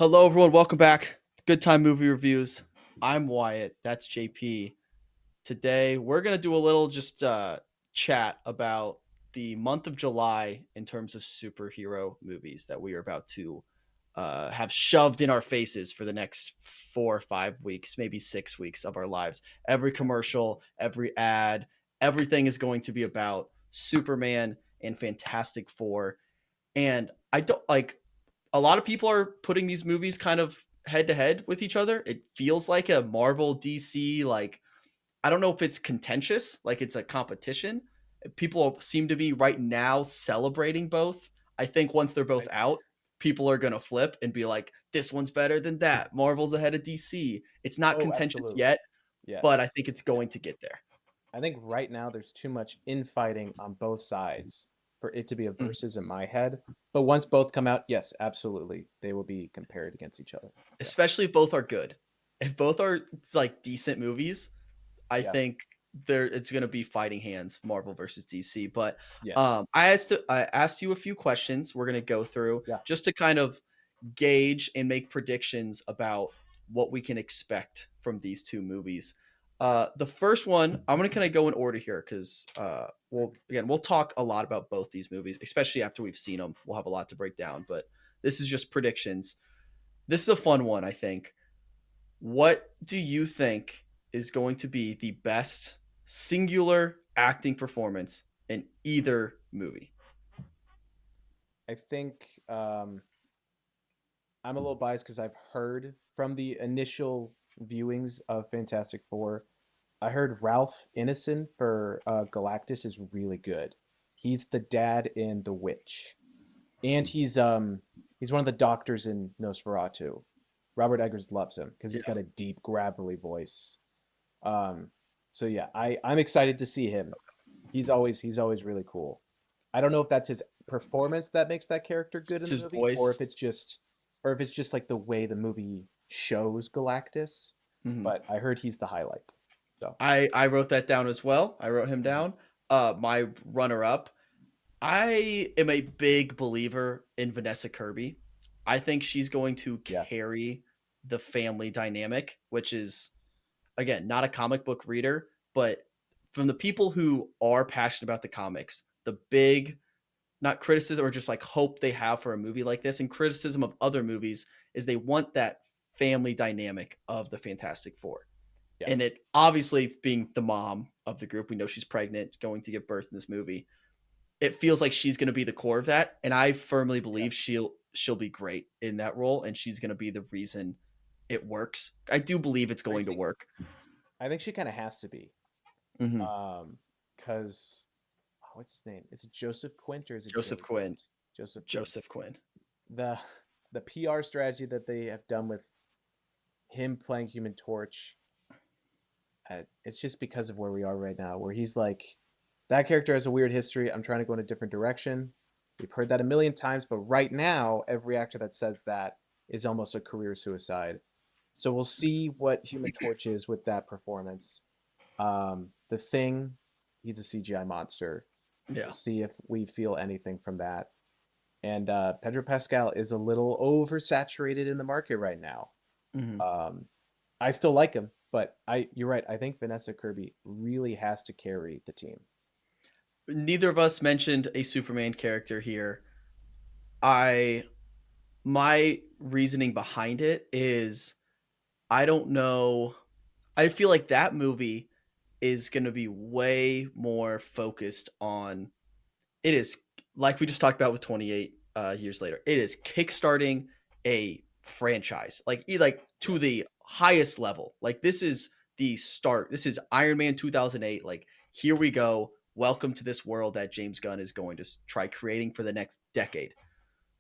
Hello, everyone. Welcome back. Good Time Movie Reviews. I'm Wyatt. That's JP. Today, we're going to do a little just chat about the month of July in terms of superhero movies that we are about to have shoved in our faces for the next 4 or 5 weeks, maybe 6 weeks of our lives. Every commercial, every ad, everything is going to be about Superman and Fantastic Four. And I don't like a lot of people are putting these movies kind of head to head with each other. It feels like a Marvel DC, like I don't know if it's contentious, like it's a competition. People seem to be right now celebrating both. I think once they're both I, out, people are going to flip and be like, this one's better than that. Marvel's ahead of DC. It's not oh, contentious absolutely. yet, but I Yes. think it's Yeah. going to get there. I think right now there's too much infighting on both sides for it to be a Mhm. versus in my head. But once both come out, yes, absolutely. They will be compared against each other. Yeah. Especially if both are good. If both are like decent movies, I Yeah. think there it's going to be fighting hands, Marvel versus DC. But Yes. I asked you a few questions. We're going to go through Yeah. just to kind of gauge and make predictions about what we can expect from these two movies. The first one, I'm going to kind of go in order here because we'll talk a lot about both these movies, especially after we've seen them. We'll have a lot to break down, but this is just predictions. This is a fun one, I think. What do you think is going to be the best singular acting performance in either movie? I think I'm a little biased because I've heard from the initial viewings of Fantastic Four. I heard Ralph Ineson for Galactus is really good. He's the dad in The Witch. And he's one of the doctors in Nosferatu. Robert Eggers loves him because he's Yeah. got a deep, gravelly voice. Um, so yeah, I'm excited to see him. He's always really cool. I don't know if that's his performance that makes that character good It's in the his movie, or voice. if it's just like the way the movie shows Galactus. Mhm. But I heard he's the highlight. So I wrote that down as well. I wrote him mhm. down. My runner up. I am a big believer in Vanessa Kirby. I think she's going to Yeah, carry the family dynamic, which is again not a comic book reader, but from the people who are passionate about the comics, the big not criticism or just like hope they have for a movie like this and criticism of other movies is they want that family dynamic of the Fantastic Four. yeah. And it obviously being the mom of the group, we know she's pregnant, going to give birth in this movie. It feels like she's going to be the core of that, and I firmly Yeah. believe she'll be great in that role, and she's going to be the reason it works. I do believe it's I going to think work. I think she kind of has to be. Hmm. Because what's his name? Is it Joseph Quint or is it Joseph Jim Quinn. Quint? Joseph Quint. Joseph Quinn. The the PR strategy that they have done with him playing Human Torch, it's just because of where we are right now, where he's like, that character has a weird history. I'm trying to go in a different direction. We've heard that a million times, but right now, every actor that says that is almost a career suicide. So we'll see what Human Torch is with that performance. The Thing, he's a CGI monster. We'll Yeah. see if we feel anything from that. And Pedro Pascal is a little oversaturated in the market right now. Hmm. Um, I still like him, but you're right. I think Vanessa Kirby really has to carry the team. Neither of us mentioned a Superman character here. I my reasoning behind it is I don't know. I feel like that movie is going to be way more focused on it is like we just talked about with 28 years later. It is kickstarting a franchise like Yeah, to the highest level. Like this is the start. This is Iron Man 2008. Like here we go. Welcome to this world that James Gunn is going to try creating for the next decade.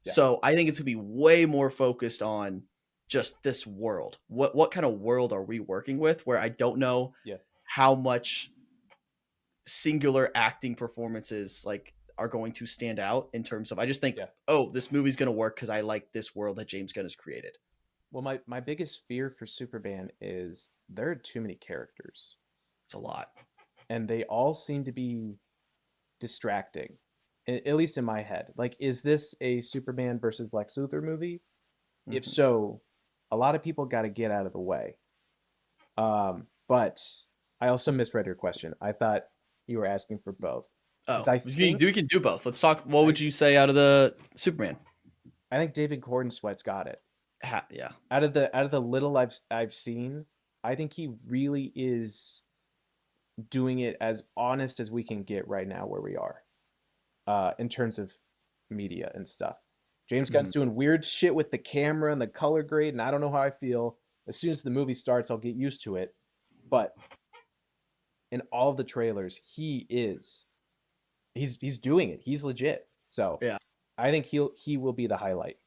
yeah, So I think it's gonna be way more focused on just this world. What kind of world are we working with? Where I don't know yeah, how much singular acting performances like are going to stand out in terms of I just think, yeah. oh, this movie's gonna work because I like this world that James Gunn has created. Well, my biggest fear for Superman is there are too many characters, It's a lot. and they all seem to be distracting. At least in my head. Like, is this a Superman versus Lex Luthor movie? If Mhm. so, a lot of people got to get out of the way. But I also misread your question. I thought you were asking for both because Oh, we can do both. Let's talk. What I would you say out of the Superman? I think David Gordon Sweat's got it. Yeah. Out of the little I've seen, I think he really is doing it as honest as we can get right now where we are, in terms of media and stuff. James Gunn's Mhm. doing weird shit with the camera and the color grade, and I don't know how I feel. As soon as the movie starts, I'll get used to it. But in all the trailers, he's doing it. He's legit. So Yeah. I think he will be the highlight.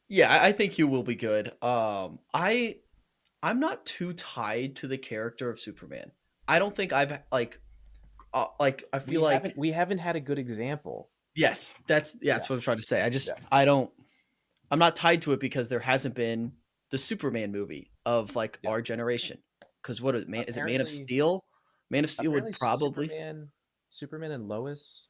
Yeah, I think he will be good. I'm not too tied to the character of Superman. I don't think I've like I feel like We haven't had a good example. yes, Yeah, that's what I'm trying to say. yeah. I'm not tied to it because there hasn't been the Superman movie of like Yeah. our generation. Because what is it Man of Apparently, Steel? Man of Steel would apparently probably. Superman and Lois,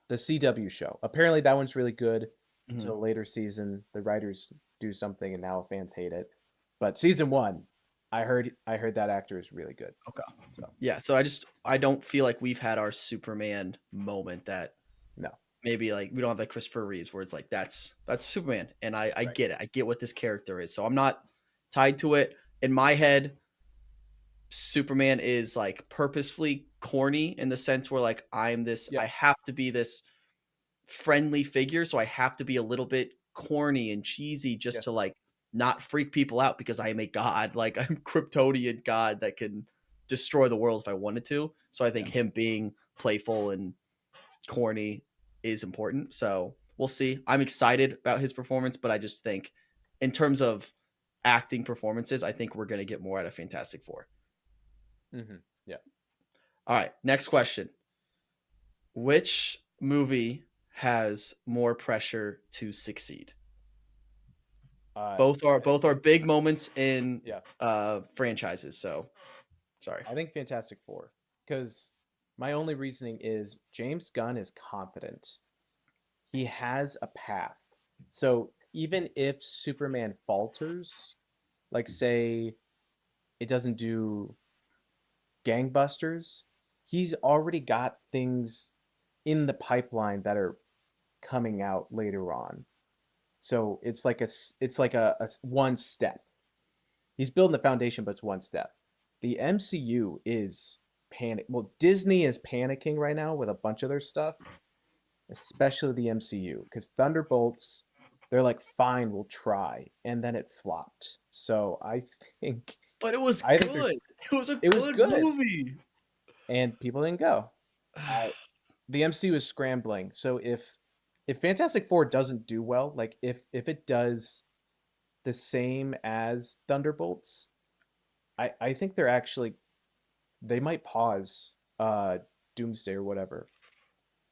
the CW show. Apparently that one's really good Mhm. until a later season. The writers do something and now fans hate it. But season 1, I heard that actor is really good. Okay. So, Yeah, so I don't feel like we've had our Superman moment that no. maybe like we don't have like Christopher Reeves where it's like that's Superman and I Right. get it. I get what this character is. So I'm not tied to it. In my head, Superman is like purposefully corny in the sense where like I Yep. have to be this friendly figure, so I have to be a little bit corny and cheesy just Yeah. to like not freak people out because I am a god. Like I'm Kryptonian god that can destroy the world if I wanted to. So I Yeah. think him being playful and corny is important. So we'll see. I'm excited about his performance, but I just think in terms of acting performances, I think we're going to get more out of Fantastic Four. Yeah. All right, next question. Which movie has more pressure to succeed? Uh, Both are big moments in yeah. franchises. So sorry. I think Fantastic Four, because my only reasoning is James Gunn is confident. He has a path. So even if Superman falters, like say it doesn't do gangbusters, he's already got things in the pipeline that are coming out later on. So it's like a one step. He's building the foundation, but it's one step. The MCU is panic. Well, Disney is panicking right now with a bunch of their stuff, especially the MCU, because Thunderbolts, they're like, fine, we'll try, and then it flopped. So think, But it was I think good. there's, It was a it was good good, movie. and people didn't go. I, the MCU is scrambling. So if Fantastic Four doesn't do well, like if it does the same as Thunderbolts, I think they might pause Doomsday or whatever.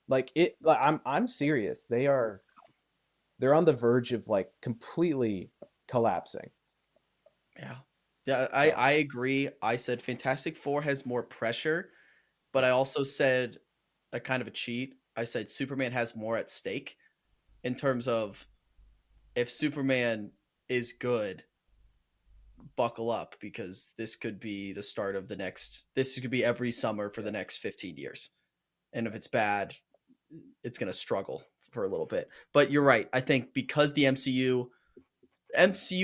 I'm serious. They're on the verge of like completely collapsing. Yeah. Yeah, So I agree. I said Fantastic Four has more pressure, but yeah, I also said a kind of a cheat. I said Superman has more at stake in terms of if Superman is good, buckle up because this could be the start of the next this could be every summer for yeah, the next 15 years. And if it's bad, it's going to struggle for a little bit. But you're right. I think because the MCU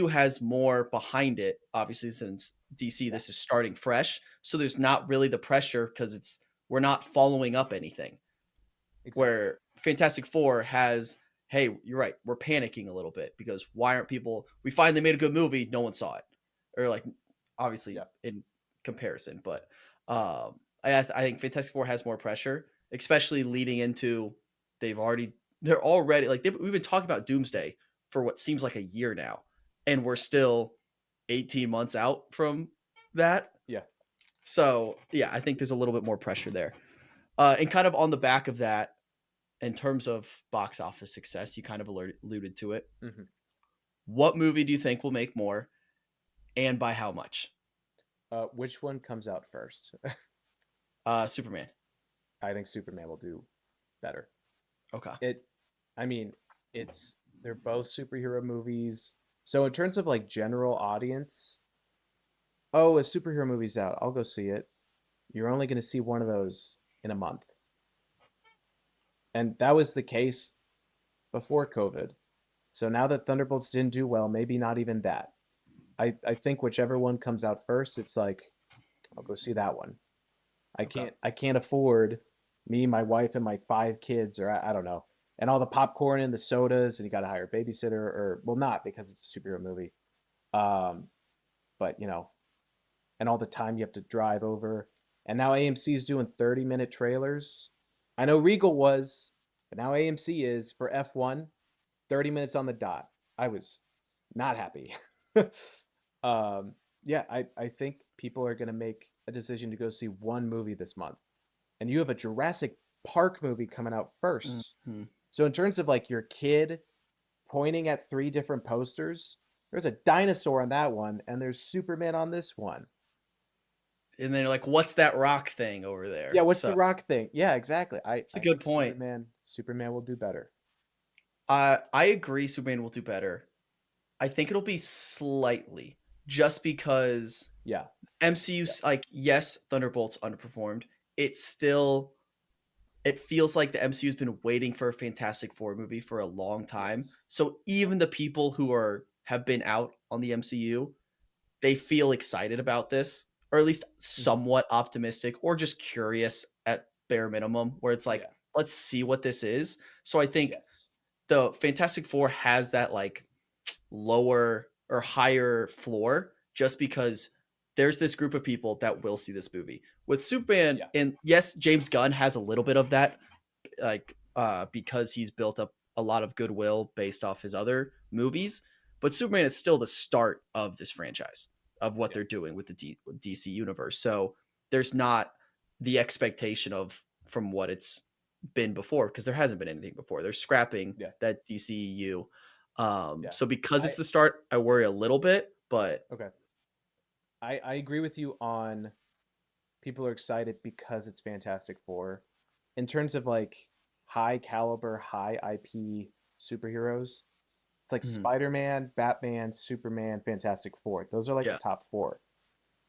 has more behind it, obviously since DC yeah, this is starting fresh, so there's not really the pressure because it's we're not following up anything. exactly. Where Fantastic Four has, hey, you're right, we're panicking a little bit because why aren't people? We finally made a good movie, no one saw it, or like obviously Yeah, in comparison, but I think Fantastic Four has more pressure, especially leading into they're already like we've been talking about Doomsday for what seems like a year now, and we're still 18 months out from that. yeah. So yeah, I think there's a little bit more pressure there. And kind of on the back of that, in terms of box office success, you kind of alluded to it. hmm What movie do you think will make more, and by how much? Which one comes out first? Superman. I think Superman will do better. Okay. It, I mean, they're both superhero movies. So in terms of like general audience, oh, a superhero movie's out. I'll go see it. You're only going to see one of those in a month. And that was the case before COVID. So now that Thunderbolts didn't do well, maybe not even that. I think whichever one comes out first, it's like I'll go see that one. Okay. I can't afford me, my wife, and my 5 kids, or I don't know, and all the popcorn and the sodas, and you got to hire a babysitter, or well, not because it's a superhero movie, um, but and all the time you have to drive over. And now AMC is doing 30-minute trailers. I know Regal was, but now AMC is for F1, 30 minutes on the dot. I was not happy. um, yeah, I think people are going to make a decision to go see one movie this month. And you have a Jurassic Park movie coming out first. Mhm. So, in terms of like your kid pointing at 3 different posters, there's a dinosaur on that one, and there's Superman on this one. And then you're like, what's that rock thing over Yeah, there? what's the So rock thing? Yeah, exactly. it's a I good think point. Superman will do better. I agree Superman will do better. I think it'll be slightly just because Yeah, yeah, MCU's like, yes, Thunderbolts underperformed. It's still it feels like the MCU's been waiting for a Fantastic Four movie for a long time. yes. So even the people who have been out on the MCU, they feel excited about this, or at least Hmm. somewhat optimistic, or just curious at bare minimum, where it's like, Yeah, let's see what this is. So I think yes. the Fantastic Four has that like lower or higher floor just because there's this group of people that will see this movie. With Superman, Yeah, and yes, James Gunn has a little bit of that, like because he's built up a lot of goodwill based off his other movies, but Superman is still the start of this franchise of what yeah, they're doing with the DC universe. So there's not the expectation of from what it's been before because there hasn't been anything before. They're scrapping yeah, that DCU. yeah. So because it's I the start, I worry a Yes. little bit, but Okay. I agree with you on people are excited because it's Fantastic Four. In terms of like high caliber, high IP superheroes, it's like mhm, Spider-Man, Batman, Superman, Fantastic Four. Those are like the yeah, top four.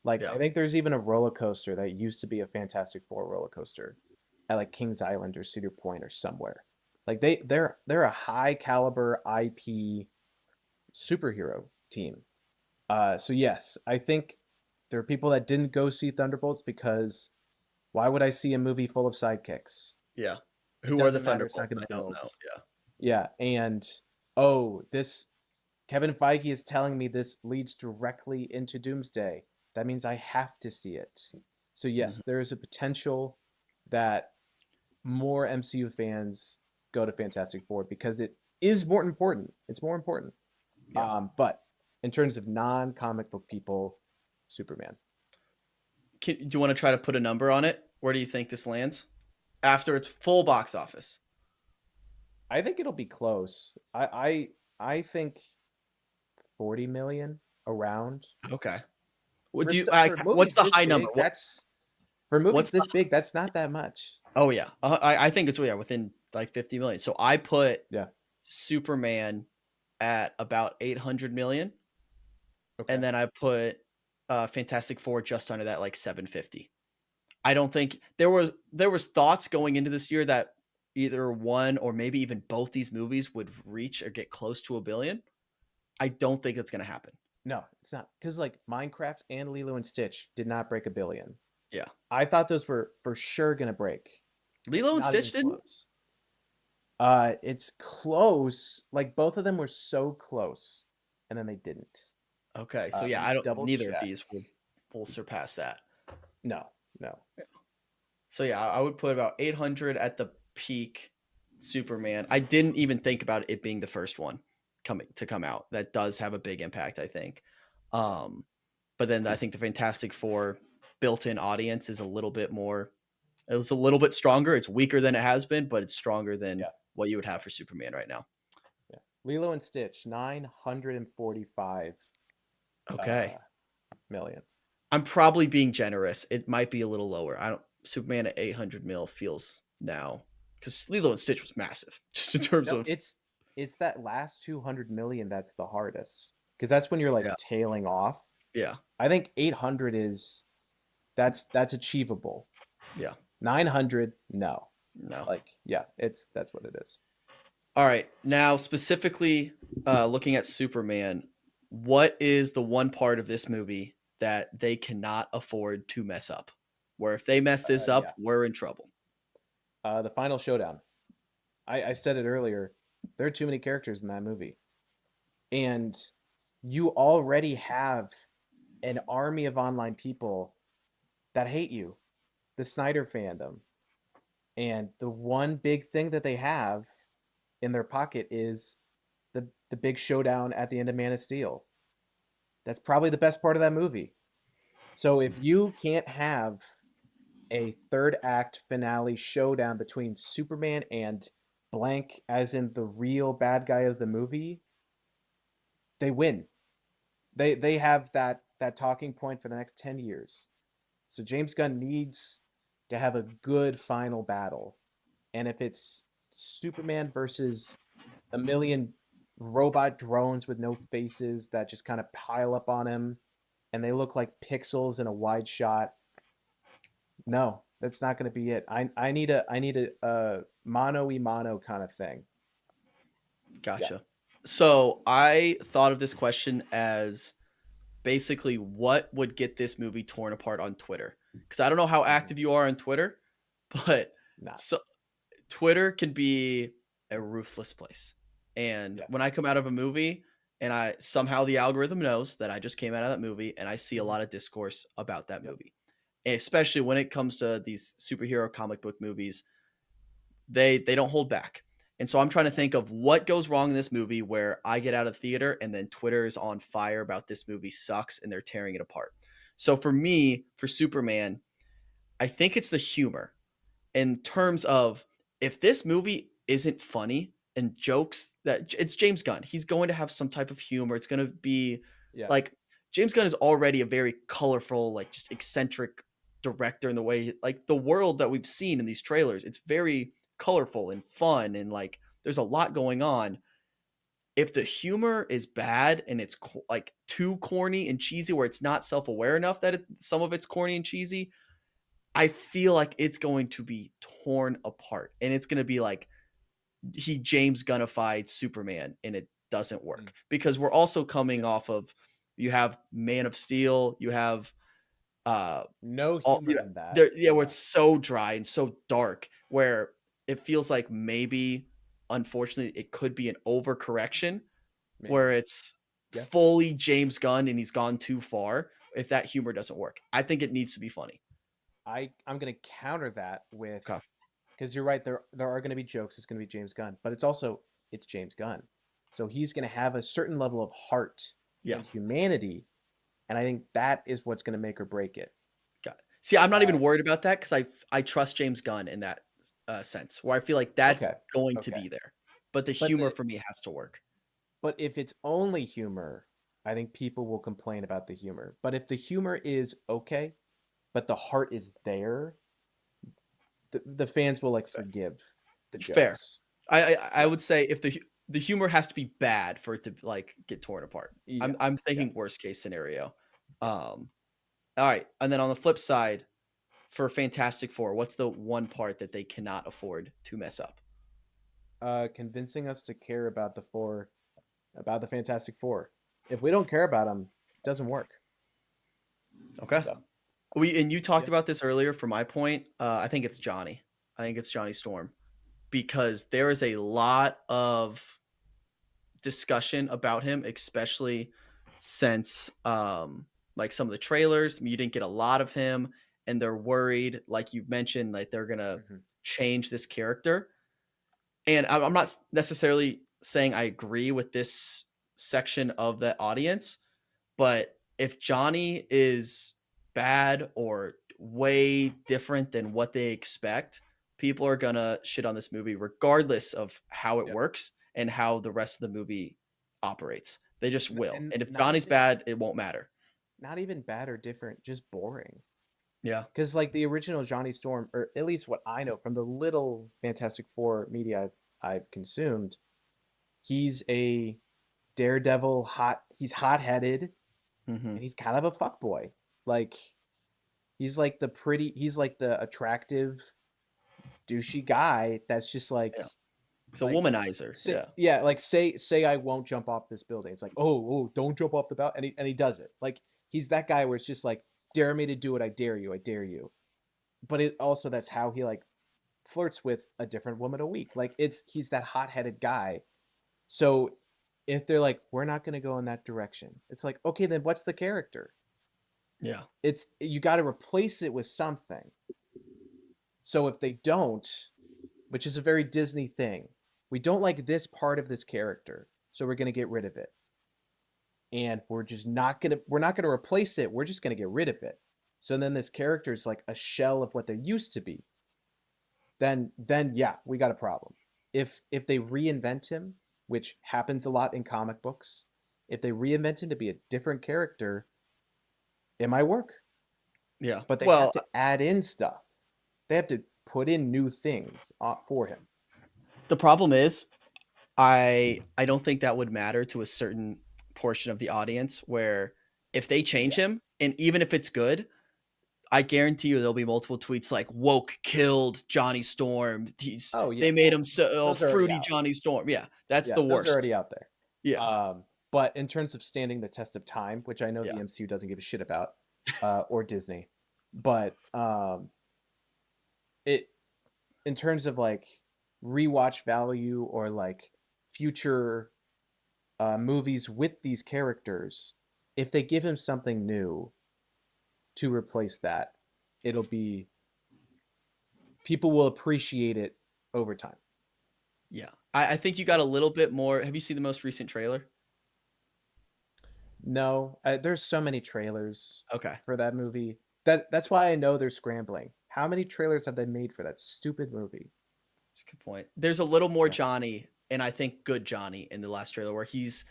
Like yeah, I think there's even a roller coaster that used to be a Fantastic Four roller coaster at like Kings Island or Cedar Point or somewhere. Like they're a high caliber IP superhero team. So yes, I think there are people that didn't go see Thunderbolts because why would I see a movie full of sidekicks? yeah. It Who are the doesn't matter. It's not Thunderbolts? going I to don't build. know. Yeah. Yeah, and oh, this Kevin Feige is telling me this leads directly into Doomsday. That means I have to see it. So Mhm. yes, there is a potential that more MCU fans go to Fantastic Four because it is more important. It's more important. Yeah. But in terms of non-comic book people, Superman. Do you want to try to put a number on it? Where do you think this lands after its full box office? I think it'll be close. I think 40 million around. Okay. Would you For what's movies the this high number? big, that's for movies What's the this big, that's not that much. Oh yeah. I think it's yeah, within like 50 million. So I put Yeah. Superman at about 800 million and Okay. then I put Fantastic Four just under that like 750. I don't think there was thoughts going into this year that either one or maybe even both these movies would reach or get close to a billion. I don't think that's going to happen. No, it's not because like Minecraft and Lilo and Stitch did not break a billion. Yeah. I thought those were for sure gonna break. Lilo and Not even Stitch didn't? close. It's close. Like both of them were so close, and then they didn't. Okay. So Let yeah, me I don't double neither of check. these will surpass that. No, no. So yeah, I would put about 800 at the peak Superman. I didn't even think about it being the first one come out. That does have a big impact, I think. Um but then I think the Fantastic Four built-in audience is a little bit more it's a little bit stronger. It's weaker than it has been, but it's stronger than Yeah, what you would have for Superman right now. yeah. Lilo and Stitch, 945 Okay. uh million. I'm probably being generous. It might be a little lower. I don't Superman at 800 mil feels now because Lilo and Stitch was massive, just in terms No, of it's that last 200 million that's the hardest. because that's when you're like Yeah. tailing off. Yeah. I think 800 is that's achievable. Yeah. 900, no. No. Like, yeah, that's what it is. All right. Now, specifically looking at Superman, what is the one part of this movie that they cannot afford to mess up? Where if they mess this up, Yeah. we're in trouble. The final showdown. I said it earlier. There are too many characters in that movie. And you already have an army of online people that hate you, the Snyder fandom. And the one big thing that they have in their pocket is the big showdown at the end of Man of Steel. That's probably the best part of that movie. So if you can't have a third act finale showdown between Superman and blank, as in the real bad guy of the movie, they win. They have that talking point for the next 10 years. So James Gunn needs to have a good final battle. And if it's Superman versus a million robot drones with no faces that just kind of pile up on him and they look like pixels in a wide shot, no, that's not going to be it. I need a mano y mano kind of thing. Yeah. Gotcha. So I thought of this question as basically what would get this movie torn apart on Twitter? Because I don't know how Mhm. active you are on Twitter, but Not. so Twitter can be a ruthless place. And Yeah. when I come out of a movie and I somehow the algorithm knows that I just came out of that movie and I see a Mhm. lot of discourse about that Yep. movie. And especially when it comes to these superhero comic book movies, they don't hold back. And so I'm trying to No. think of what goes wrong in this movie where I get out of theater and then Twitter is on fire about this movie sucks and they're tearing it apart. So for me, for Superman, I think it's the humor in terms of if this movie isn't funny and jokes that it's James Gunn, he's going to have some type of humor. It's going to be Yeah. like James Gunn is already a very colorful, like just eccentric director in the way like the world that we've seen in these trailers. It's very colorful and fun and like there's a lot going on. If the humor is bad and it's like too corny and cheesy where it's not self-aware enough that some of it's corny and cheesy, I feel like it's going to be torn apart and it's going to be like he James Gunnified Superman and it doesn't Mm. work because we're also coming Yeah. off of you have Man of Steel, you have uh No all humor yeah, in that. there yeah, where Yeah. it's so dry and so dark where it feels like maybe unfortunately it could be an overcorrection where Maybe. it's Yeah. fully James Gunn and he's gone too far if that humor doesn't work. I think it needs to be funny. I'm gonna counter that with, Okay. because you're right, there are gonna be jokes, it's gonna be James Gunn, but it's also it's James Gunn. So he's gonna have a certain level of heart Yeah. and humanity, and I think that is what's gonna make or break it. Got it. See, I'm not Uh, even worried about that because I trust James Gunn in that sense, where I feel like that's okay. going to Okay. be there, but the But humor the for me has to work. but if it's only humor, I think people will complain about the humor. But if the humor is okay, but the heart is there, the fans will like forgive the Fair. jokes. I Yeah. would say if the humor has to be bad for it to like get torn apart. Yeah. I'm Yeah. thinking worst case scenario. Yeah. All right, and then on the flip side, for Fantastic Four, what's the one part that they cannot afford to mess up? Convincing us to care about about the Fantastic Four. If we don't care about them, it doesn't work. Okay. So We and you talked yeah. about this earlier. For my point, I think it's Johnny. I think it's Johnny Storm because there is a lot of discussion about him, especially since like some of the trailers, you didn't get a lot of him, and they're worried, like you mentioned, like they're gonna Hmm. change this character. And I'm not necessarily saying I agree with this section of the audience, but if Johnny is bad or way different than what they expect, people are gonna shit on this movie regardless of how it Yep. works and how the rest of the movie operates. They just will. And And if Johnny's bad, it won't matter. not even bad or different, just boring. Yeah. Because like the original Johnny Storm, or at least what I know from the little Fantastic Four media I've consumed, he's a Daredevil, he's hot-headed, Hmm. and he's kind of a fuckboy. Like, he's like the attractive, douchey guy that's just Yeah. It's a like womanizer. say Yeah. yeah, like say I won't jump off this building. It's like, oh, don't jump off the balcony, and he does it. Like, he's that guy where it's just like, dare me to do it, I dare you, I dare you. But it also, that's how he like flirts with a different woman a week. Like, he's that hot-headed guy. So if they're like, we're not gonna go in that direction, it's like, okay, then what's the character? Yeah. It's you got to replace it with something. So if they don't, which is a very Disney thing, we don't like this part of this character, so we're gonna get rid of it. And we're not gonna replace it, we're just gonna get rid of it. So then this character is like a shell of what they used to be. Then yeah, we got a problem. If they reinvent him, which happens a lot in comic books, if they reinvent him to be a different character, it might work. Yeah. But they have Well, to add in stuff. They have to put in new things for him. the problem is I don't think that would matter to a certain portion of the audience where if they change Yeah. him and even if it's good, I guarantee you there'll be multiple tweets like woke killed Johnny Storm. Oh yeah. They made him so Those are already fruity out. Johnny Storm. Yeah, that's Yeah, the those are worst. already out there. Yeah. But in terms of standing the test of time, which I know Yeah. the MCU doesn't give a shit about, or Disney, but it in terms of like rewatch value or like future movies with these characters, if they give him something new to replace that, it'll be people will appreciate it over time. Yeah. I think you got Yeah. a little bit more. Have you seen the most recent trailer? No, there's so many trailers Okay. for that movie. That's why I know they're scrambling. How many trailers have they made for that stupid movie? That's a good point. There's a little more Yeah. Johnny, and I think good Johnny in the last trailer where he's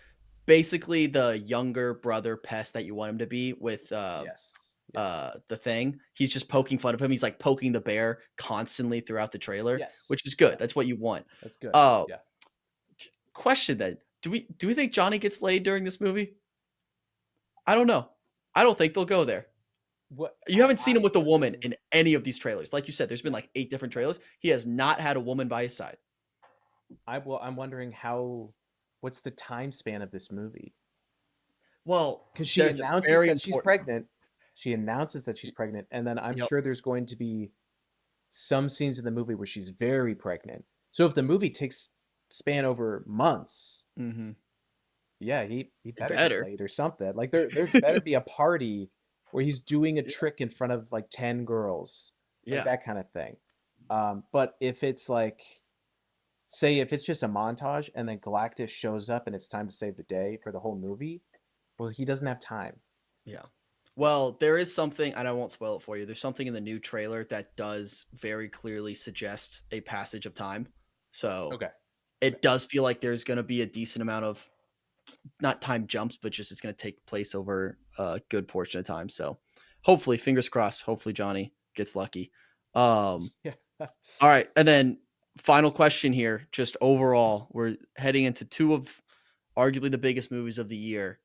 basically the younger brother pest that you want him to be with Yes. Yeah. the thing. He's just poking fun of him. He's like poking the bear constantly throughout the trailer, Yes. which is good. Yeah. That's what you want. That's good. Uh Yeah. question then. Do we think Johnny gets laid during this movie? I don't know. I don't think they'll go there. What You haven't seen I him with a woman wonder. in any of these trailers. Like you said, there's been Yeah. like 8 different Yeah. trailers. He has not had a woman by his side. I'm wondering what's the time span of this movie? Well, Because she there's a announces very that she's important. pregnant. She announces that she's pregnant, and then I'm Yep. sure there's going to be some scenes in the movie where she's very pregnant. So if the movie takes span over months, Mhm. yeah, he It better get better. laid or something. Like there's better be a party where he's doing a trick in front of like 10 girls, like Yeah. that kind of thing. But if it's like, say, if it's just a montage and then Galactus shows up and it's time to save the day for the whole movie, well, he doesn't have time. Yeah. Well, there is something, and I won't spoil it for you. There's something in the new trailer that does very clearly suggest a passage of time. So Okay. Okay. it does feel like there's going to be a decent amount of not time jumps, but just it's going to take place over a good portion of time. So hopefully, fingers crossed. Hopefully, Johnny gets lucky. Yeah. All right, and then final question here. Just overall, we're heading into two of arguably the biggest movies of the year.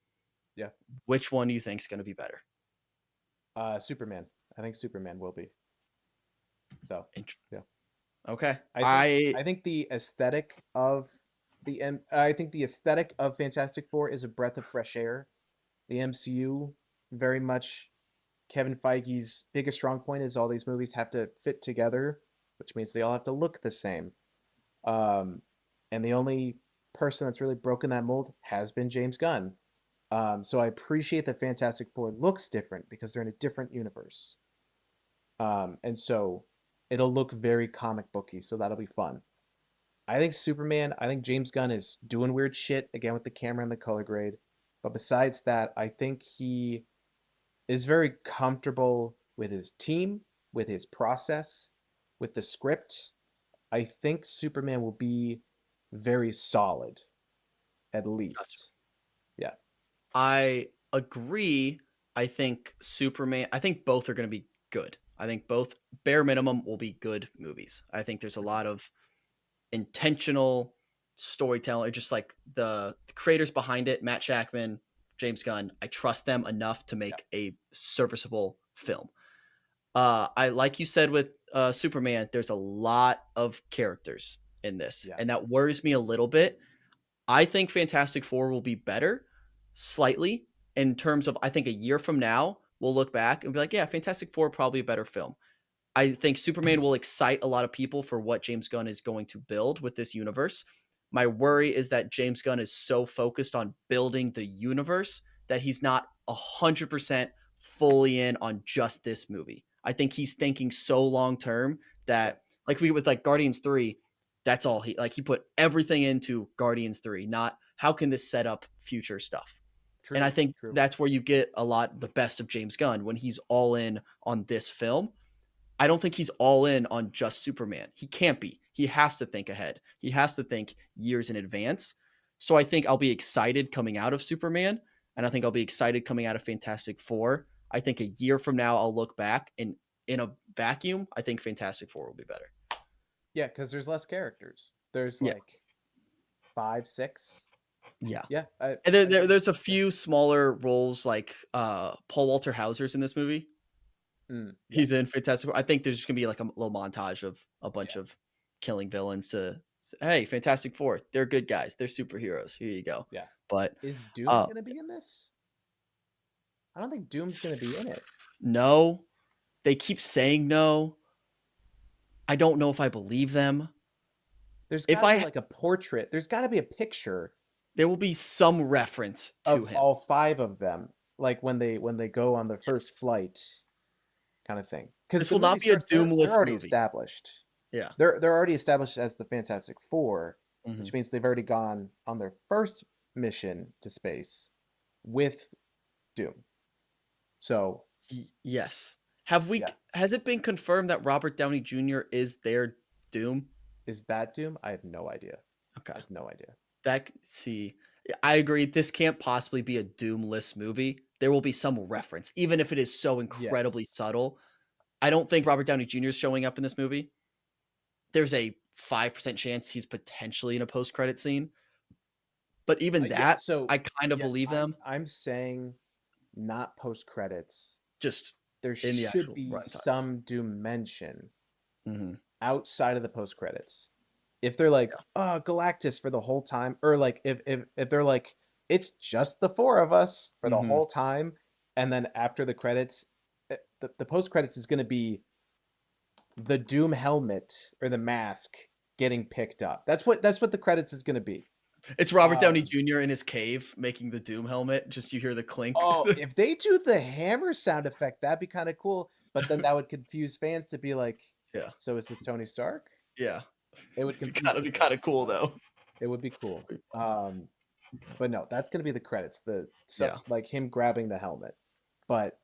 Yeah. Which one do you think is going to be better? Superman. I think Superman will be. So, Int- yeah. Okay, I think I I think the aesthetic of I think the aesthetic of Fantastic Four is a breath of fresh air. The MCU very much Kevin Feige's biggest strong point is all these movies have to fit together, which means they all have to look the same. Um, and the only person that's really broken that mold has been James Gunn. So I appreciate that Fantastic Four looks different because they're in a different universe. And so it'll look very comic booky, so that'll be fun. I think Superman, I think James Gunn is doing weird shit again with the camera and the color grade. But besides that, I think he is very comfortable with his team, with his process, with the script. I think Superman will be very solid, at gotcha. least. Yeah. I agree. I think both are going to be good. I think both bare minimum will be good movies. I think there's a lot of intentional storytelling, just like the creators behind it, Matt Shackman, James Gunn. I trust them enough to Yeah. make a serviceable film. I like you said with Superman, there's a lot of characters in this, Yeah. and that worries me a little bit. I think Fantastic Four will be better slightly in terms of I think a year from now we'll look back and be like, yeah, Fantastic Four probably a better film. I think Superman will excite a lot of people for what James Gunn is going to build with this universe. My worry is that James Gunn is so focused on building the universe that he's not 100% fully in on just this movie. I think he's thinking so long term Yeah. that like we with like Guardians 3, that's all he put everything into Guardians 3, not how can this set up future stuff. And I True. think True. that's where you get a lot the best of James Gunn when he's all in on this film. I don't think he's all in on just Superman. He can't be. He has to think ahead. He has to think years in advance. So I think I'll be excited coming out of Superman, and I think I'll be excited coming out of Fantastic Four. I think a year from now I'll look back and in a vacuum, I think Fantastic Four will be better. Yeah, because there's less characters. There's Yeah, like 5, 6. yeah. Yeah, And I agree. there's a Yeah. few smaller roles like Paul Walter Hauser's in this movie. Yeah. He's in Fantastic Four. I think there's just gonna be like a little montage of a bunch Yeah. of killing villains to hey, Fantastic Four, they're good guys, they're superheroes. Here you go. Yeah. But Is Doom uh gonna be in this? I don't think Doom's gonna be in it. no, they keep saying no. I don't know if I believe them. There's If gotta be I like a portrait. There's gotta be a picture there will be some reference to of him. all 5 of them, like when they go on their first Yes. flight, kind of thing. Because This the will movie not be a starts, they're doomless already movie. established. Yeah. They're already established as the Fantastic Four, Mhm. which means they've already gone on their first mission to space with Doom. So Yes. Have we yeah, has it been confirmed that Robert Downey Jr. is their Doom? is that Doom? I have no idea. I Okay. have no idea. That see, yeah, I agree. This can't possibly be a doomless movie. There will be some reference, even if it is so incredibly Yes. subtle. I don't think Robert Downey Jr. is showing up in this movie. There's a 5% chance he's potentially in a post-credit scene, but even Yeah. that, So I kind of yes, believe I'm them. I'm saying not post credits. Just There in the should actual be runtime. some Doom mention Mhm. outside of the post credits. If they're like, Yeah. oh, Galactus for the whole time, or like if they're like, it's just the 4 of us for the Mhm. whole time, and then after the credits, the post credits is going to be the Doom helmet or the mask getting picked up. That's what the credits is going to be. It's Robert Downey Um, Jr. in his cave making the Doom helmet. Just you hear the clink. oh, if they do the hammer sound effect, that'd be kind of cool. But then that would confuse fans to be like, Yeah. so is this Tony Stark? Yeah. It would Be confuse kinda some be kinda fans. cool though. It would be cool. But no, that's gonna be the credits. The stuff Yeah. like him grabbing the helmet. But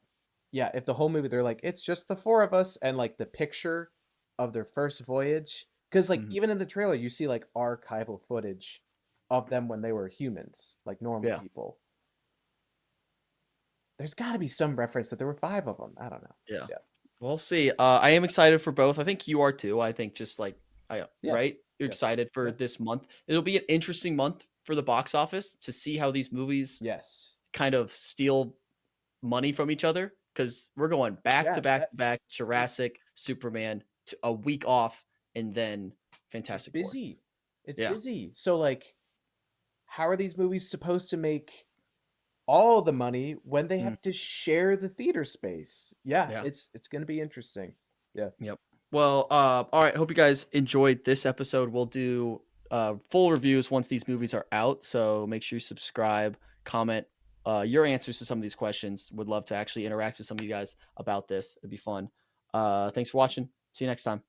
yeah, if the whole movie they're like, it's just the 4 of us, and like the picture of their first voyage. Because like Mhm. even in the trailer, you see like archival footage of them when they were humans, like normal Yeah. people. There's got to be some reference that there were 5 of them. I don't know. Yeah. Yeah. We'll see. I am excited for both. I think you are too. I think just like I Yeah. right? You're Yeah. excited for Yeah. this month. It'll be an interesting month for the box office to see how these movies Yes. kind of steal money from each other because we're going back to Yeah. back to back Jurassic, Superman, a week off, and then It's Fantastic Four. busy. It's Yeah. busy. So like, how are these movies supposed to make all the money when they Mm, have to share the theater space? Yeah, yeah. it's gonna be interesting. Yeah. Yep. Well, all right. Hope you guys enjoyed this episode. We'll do full reviews once these movies are out. So make sure you subscribe, comment your answers to some of these questions. Would love to actually interact with some of you guys about this. It'd be fun. Thanks for watching. See you next time.